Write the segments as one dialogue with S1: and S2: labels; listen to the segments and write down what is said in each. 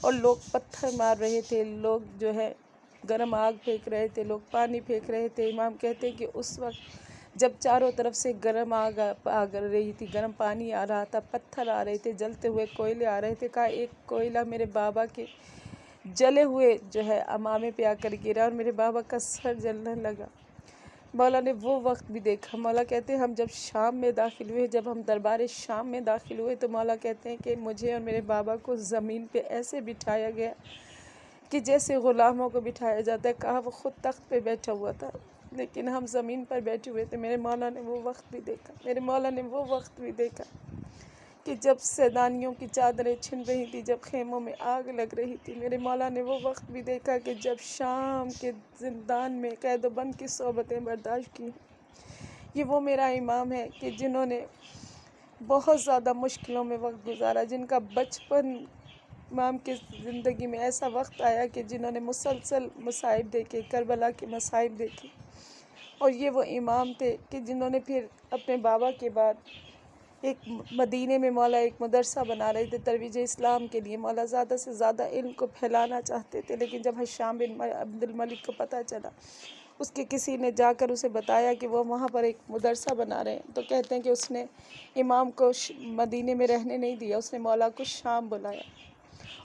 S1: اور لوگ پتھر مار رہے تھے، لوگ جو ہے گرم آگ پھینک رہے تھے، لوگ پانی پھینک رہے تھے۔ امام کہتے ہیں کہ اس وقت جب چاروں طرف سے گرم آگ آ رہی تھی، گرم پانی آ رہا تھا، پتھر آ رہے تھے، جلتے ہوئے کوئلے آ رہے تھے، کہا ایک کوئلہ میرے بابا کے جلے ہوئے جو ہے امامے پہ آ کر گرا اور میرے بابا کا سر جلنے لگا۔ مولا نے وہ وقت بھی دیکھا۔ مولا کہتے ہیں ہم جب شام میں داخل ہوئے، جب ہم دربار شام میں داخل ہوئے تو مولا کہتے ہیں کہ مجھے اور میرے بابا کو زمین پہ ایسے بٹھایا گیا کہ جیسے غلاموں کو بٹھایا جاتا ہے۔ کہا وہ خود تخت پہ بیٹھا ہوا تھا لیکن ہم زمین پر بیٹھے ہوئے تھے۔ میرے مولا نے وہ وقت بھی دیکھا، میرے مولا نے وہ وقت بھی دیکھا کہ جب سیدانیوں کی چادریں چھن رہی تھی، جب خیموں میں آگ لگ رہی تھی۔ میرے مولا نے وہ وقت بھی دیکھا کہ جب شام کے زندان میں قید و بند کی صحبتیں برداشت کی۔ یہ وہ میرا امام ہے کہ جنہوں نے بہت زیادہ مشکلوں میں وقت گزارا، جن کا بچپن امام کی زندگی میں ایسا وقت آیا کہ جنہوں نے مسلسل مصائب دیکھے، کربلا کے مصائب دیکھے۔ اور یہ وہ امام تھے کہ جنہوں نے پھر اپنے بابا کے بعد ایک مدینے میں مولا ایک مدرسہ بنا رہے تھے ترویج اسلام کے لیے۔ مولا زیادہ سے زیادہ علم کو پھیلانا چاہتے تھے، لیکن جب حشام بن عبد الملک کو پتہ چلا، اس کے کسی نے جا کر اسے بتایا کہ وہ وہاں پر ایک مدرسہ بنا رہے ہیں، تو کہتے ہیں کہ اس نے امام کو مدینے میں رہنے نہیں دیا، اس نے مولا کو شام بلایا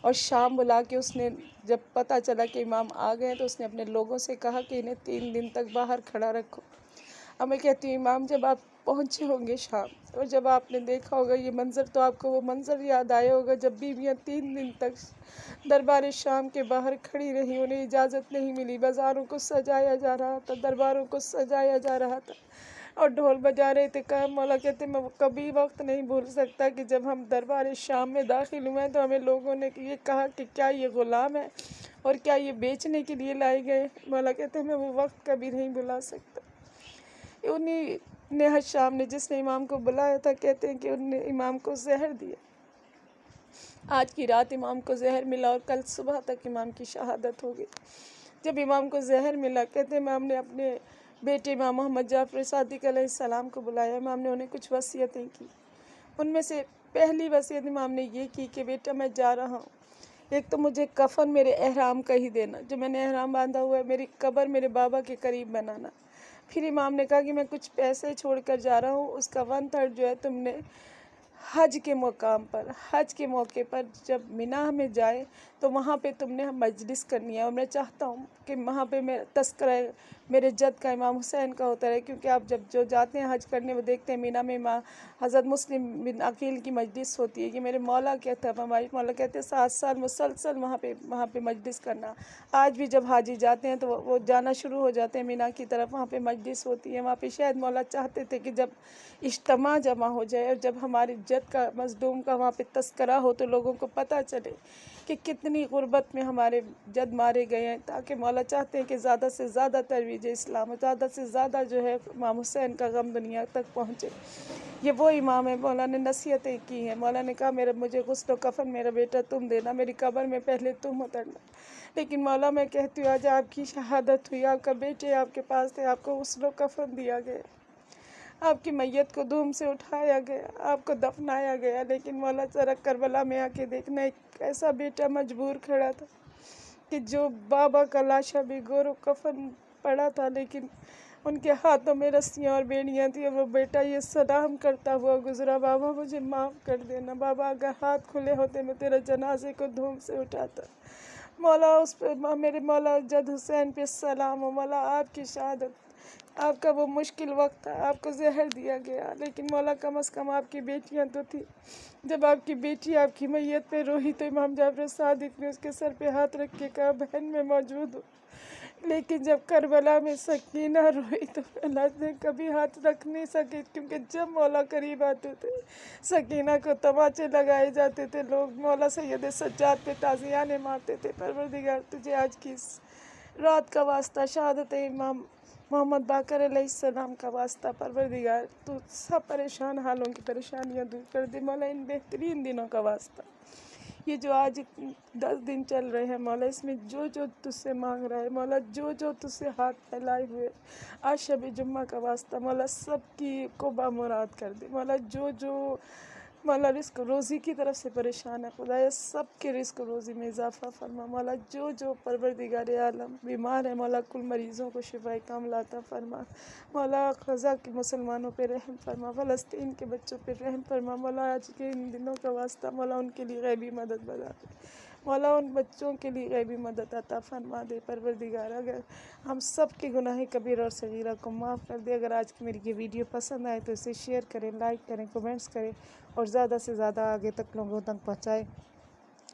S1: اور شام بلا کے اس نے جب پتہ چلا کہ امام آ گئے تو اس نے اپنے لوگوں سے کہا کہ انہیں 3 دن تک باہر کھڑا رکھو۔ اب میں کہتی ہوں امام جب آپ پہنچے ہوں گے شام اور جب آپ نے دیکھا ہوگا یہ منظر، تو آپ کو وہ منظر یاد آیا ہوگا جب بیویاں 3 دن تک دربار شام کے باہر کھڑی رہی، انہیں اجازت نہیں ملی، بازاروں کو سجایا جا رہا تھا، درباروں کو سجایا جا رہا تھا اور ڈھول بجا رہے تھے۔ کہا مولا کہتے میں کبھی وقت نہیں بھول سکتا کہ جب ہم دربار شام میں داخل ہوئے تو ہمیں لوگوں نے یہ کہا کہ کیا یہ غلام ہے اور کیا یہ بیچنے کے لیے لائے گئے۔ مولا کہتے ہیں میں وہ وقت کبھی نہیں بھلا سکتا۔ انہی نے حشام نے جس نے امام کو بلایا تھا، کہتے ہیں کہ انہوں نے امام کو زہر دیا۔ آج کی رات امام کو زہر ملا اور کل صبح تک امام کی شہادت ہو گئی۔ جب امام کو زہر ملا، کہتے ہیں امام نے اپنے بیٹے امام محمد جعفر صادق علیہ السلام کو بلایا۔ امام نے انہیں کچھ وصیتیں کی۔ ان میں سے پہلی وصیت امام نے یہ کی کہ بیٹا میں جا رہا ہوں، ایک تو مجھے کفن میرے احرام کا ہی دینا، جو میں نے احرام باندھا ہوا ہے، میری قبر میرے بابا کے قریب بنانا۔ پھر امام نے کہا کہ میں کچھ پیسے چھوڑ کر جا رہا ہوں، اس کا 1/3 جو ہے تم نے حج کے مقام پر، حج کے موقع پر جب مینا میں جائے تو وہاں پہ تم نے مجلس کرنی ہے، اور میں چاہتا ہوں کہ وہاں پہ میں تذکرہ میرے جد کا امام حسین کا ہوتا ہے، کیونکہ آپ جب جو جاتے ہیں حج کرنے وہ دیکھتے ہیں مینا میں حضرت مسلم بن عقیل کی مجلس ہوتی ہے۔ یہ میرے مولا کیا تھا، ہمارے مولا کہتے ہیں 7 سال مسلسل وہاں پہ مجلس کرنا۔ آج بھی جب حاجی جاتے ہیں تو وہ جانا شروع ہو جاتے ہیں مینا کی طرف، وہاں پہ مجلس ہوتی ہے، وہاں پہ شاید مولا چاہتے تھے کہ جب اجتماع جمع ہو جائے اور جب ہمارے جد کا مظلوم کا وہاں پہ تذکرہ ہو تو لوگوں کو پتہ چلے کہ کتنی غربت میں ہمارے جد مارے گئے ہیں، تاکہ مولا چاہتے ہیں کہ زیادہ سے زیادہ ترویج اسلام، زیادہ سے زیادہ جو ہے امام حسین کا غم دنیا تک پہنچے۔ یہ وہ امام ہے، مولا نے نصیحتیں کی ہیں۔ مولا نے کہا مجھے غسل و کفن میرا بیٹا تم دینا، میری قبر میں پہلے تم اترنا۔ لیکن مولا میں کہتی ہوں آج آپ کی شہادت ہوئی، آپ کا بیٹے آپ کے پاس تھے، آپ کو غسل و کفن دیا گیا، آپ کی میت کو دھوم سے اٹھایا گیا، آپ کو دفنایا گیا، لیکن مولا ذرا کربلا میں آ کے دیکھنا ایک ایسا بیٹا مجبور کھڑا تھا کہ جو بابا کا لاشا بھی گور و کفن پڑا تھا، لیکن ان کے ہاتھوں میں رسیاں اور بیڑیاں تھیں، اور وہ بیٹا یہ سلام کرتا ہوا گزرا، بابا مجھے معاف کر دینا، بابا اگر ہاتھ کھلے ہوتے میں تیرے جنازے کو دھوم سے اٹھاتا۔ مولا اس پہ میرے مولا جد حسین پہ سلام ہو، مولا آپ کی شہادت، آپ کا وہ مشکل وقت تھا، آپ کو زہر دیا گیا، لیکن مولا کم از کم آپ کی بیٹیاں تو تھی۔ جب آپ کی بیٹی آپ کی میت پہ روئی تو امام جعفر صادق نے اس کے سر پہ ہاتھ رکھ کے کہا بہن میں موجود ہوں، لیکن جب کربلا میں سکینہ روئی تو اللہ نے کبھی ہاتھ رکھ نہیں سکے، کیونکہ جب مولا قریب آتے تھے سکینہ کو تماچے لگائے جاتے تھے، لوگ مولا سید سجاد پہ تازیانے مارتے تھے۔ پروردگار تجھے آج کی اس رات کا واسطہ، شہادت امام محمد باقر علیہ السلام کا واسطہ، پروردگار تو سب پریشان حالوں کی پریشانیاں دور کر دے مولا، ان بہترین دنوں کا واسطہ۔ یہ جو آج 10 دن چل رہے ہیں مولا، اس میں جو تجھ سے مانگ رہا ہے مولا، جو تجھ سے ہاتھ پھیلائے ہوئے آج شب جمعہ کا واسطہ مولا، سب کی کو بامراد کر دے مولا، جو مولا رزق روزی کی طرف سے پریشان ہے خدایا سب کے رزق روزی میں اضافہ فرما مولا جو پروردگار عالم بیمار ہے مولا کل مریضوں کو شفائے کاملہ عطا فرما مولا غزہ کے مسلمانوں پہ رحم فرما فلسطین کے بچوں پہ رحم فرما مولا آج کے ان دنوں کا واسطہ مولا ان کے لیے غیبی مدد بتا دے مولا ان بچوں کے لیے غیبی مدد عطا فرما دے پروردگار اگر ہم سب کے گناہ کبیر اور صغیرہ کو معاف کر دے اگر آج کی میری یہ ویڈیو پسند آئے تو اسے شیئر کریں لائک کریں کمنٹس کریں اور زیادہ سے زیادہ آگے تک لوگوں تک پہنچائیں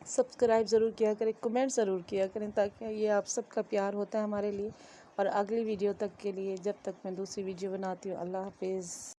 S1: سبسکرائب ضرور کیا کریں کمنٹ ضرور کیا کریں تاکہ یہ آپ سب کا پیار ہوتا ہے ہمارے لیے اور اگلی ویڈیو تک کے لیے جب تک میں دوسری ویڈیو بناتی ہوں اللہ حافظ